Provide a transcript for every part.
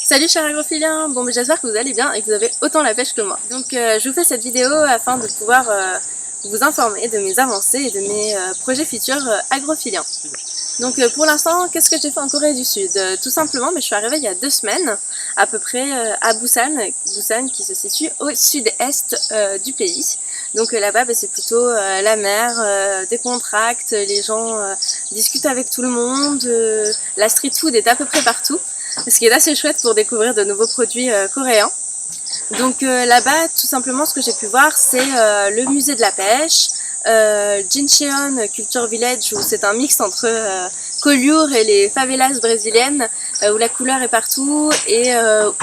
Salut chers agrophiliens, j'espère que vous allez bien et que vous avez autant la pêche que moi. Donc je vous fais cette vidéo afin de pouvoir vous informer de mes avancées et de mes projets futurs agrophiliens. Donc pour l'instant, qu'est-ce que j'ai fait en Corée du Sud? Tout simplement, je suis arrivée il y a 2 semaines à peu près à Busan qui se situe au sud-est du pays. Donc là-bas, c'est plutôt la mer, décontracte, les gens discutent avec tout le monde, la street food est à peu près partout. Ce qui est assez chouette pour découvrir de nouveaux produits coréens. Donc là-bas, tout simplement, ce que j'ai pu voir, c'est le musée de la pêche, Jincheon Culture Village, où c'est un mix entre Collioure et les favelas brésiliennes, où la couleur est partout et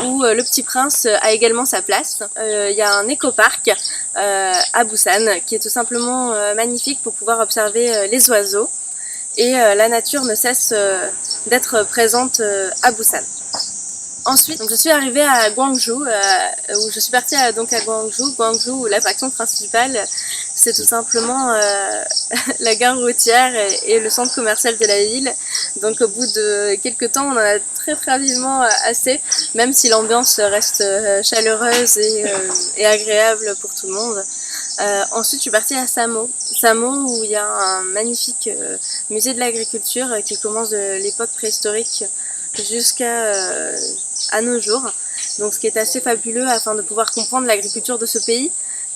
où le Petit Prince a également sa place. Il y a un éco-parc à Busan qui est tout simplement magnifique pour pouvoir observer les oiseaux. Et la nature ne cesse d'être présente à Busan. Ensuite, donc je suis arrivée à Gwangju, où je suis partie à Gwangju, où l'attraction principale c'est tout simplement la gare routière et le centre commercial de la ville. Donc au bout de quelques temps, on en a très rapidement assez, même si l'ambiance reste chaleureuse et agréable pour tout le monde. Ensuite, je suis partie à Samo, où il y a un magnifique musée de l'agriculture qui commence de l'époque préhistorique jusqu'à nos jours. Donc, ce qui est assez fabuleux afin de pouvoir comprendre l'agriculture de ce pays,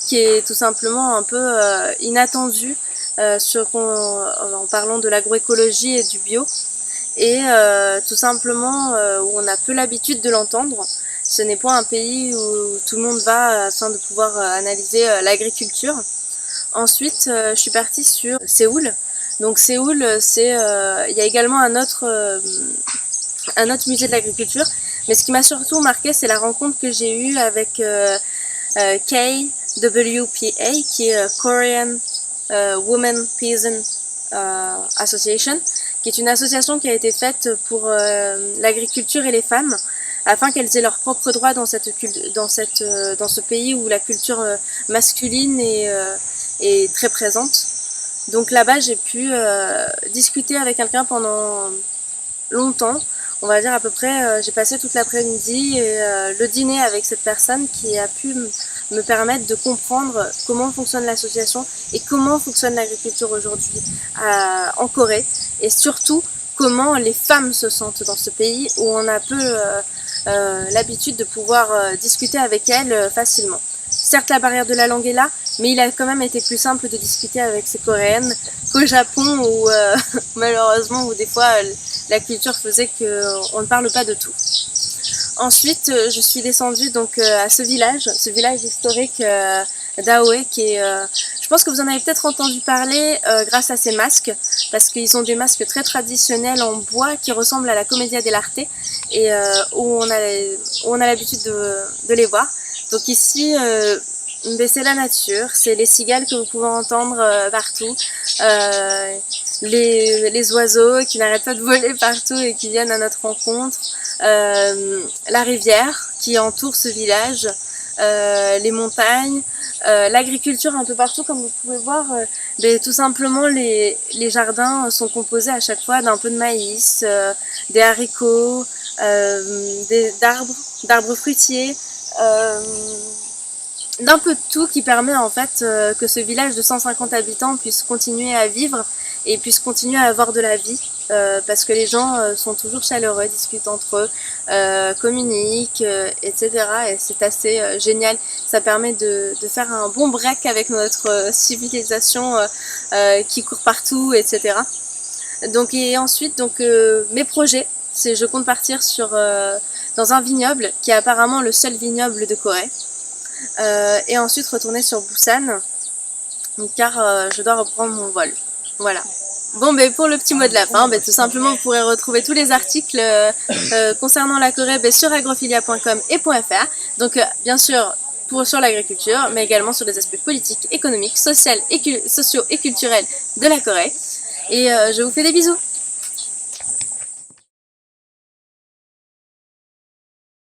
qui est tout simplement un peu inattendu en parlant de l'agroécologie et du bio, et tout simplement où on a peu l'habitude de l'entendre. Ce n'est pas un pays où tout le monde va afin de pouvoir analyser l'agriculture. Ensuite, je suis partie sur Séoul. Donc Séoul, il y a également un autre musée de l'agriculture. Mais ce qui m'a surtout marqué, c'est la rencontre que j'ai eue avec KWPA, qui est Korean Women Peasant Association, qui est une association qui a été faite pour l'agriculture et les femmes, afin qu'elles aient leurs propres droits dans ce pays où la culture masculine est très présente. Donc là-bas, j'ai pu discuter avec quelqu'un pendant longtemps, on va dire à peu près, j'ai passé toute l'après-midi et le dîner avec cette personne qui a pu me permettre de comprendre comment fonctionne l'association et comment fonctionne l'agriculture aujourd'hui en Corée, et surtout comment les femmes se sentent dans ce pays où on a peu l'habitude de pouvoir discuter avec elles facilement. Certes, la barrière de la langue est là, mais il a quand même été plus simple de discuter avec ces Coréennes qu'au Japon où malheureusement où des fois la culture faisait qu'on ne parle pas de tout. Ensuite, je suis descendue donc à ce village historique d'Aoe qui est, je pense que vous en avez peut-être entendu parler grâce à ces masques, parce qu'ils ont des masques très traditionnels en bois qui ressemblent à la Commedia dell'arte et où on a l'habitude de les voir. Donc ici, c'est la nature, c'est les cigales que vous pouvez entendre partout, les oiseaux qui n'arrêtent pas de voler partout et qui viennent à notre rencontre, la rivière qui entoure ce village, les montagnes, l'agriculture un peu partout, comme vous pouvez voir. Tout simplement les jardins sont composés à chaque fois d'un peu de maïs, des haricots, d'arbres fruitiers, d'un peu de tout, qui permet en fait que ce village de 150 habitants puisse continuer à vivre et puisse continuer à avoir de la vie, parce que les gens sont toujours chaleureux, discutent entre eux, communiquent, etc. Et c'est assez génial. Ça permet de faire un bon break avec notre civilisation qui court partout, etc. Donc, et ensuite, mes projets, je compte partir dans un vignoble qui est apparemment le seul vignoble de Corée. Et ensuite retourner sur Busan, car je dois reprendre mon vol. Voilà. Pour le petit mot de la fin, tout simplement vous pourrez retrouver tous les articles concernant la Corée sur agrophilia.com et .fr. Donc bien sûr sur l'agriculture, mais également sur les aspects politiques, économiques, sociaux et culturels de la Corée. Et je vous fais des bisous.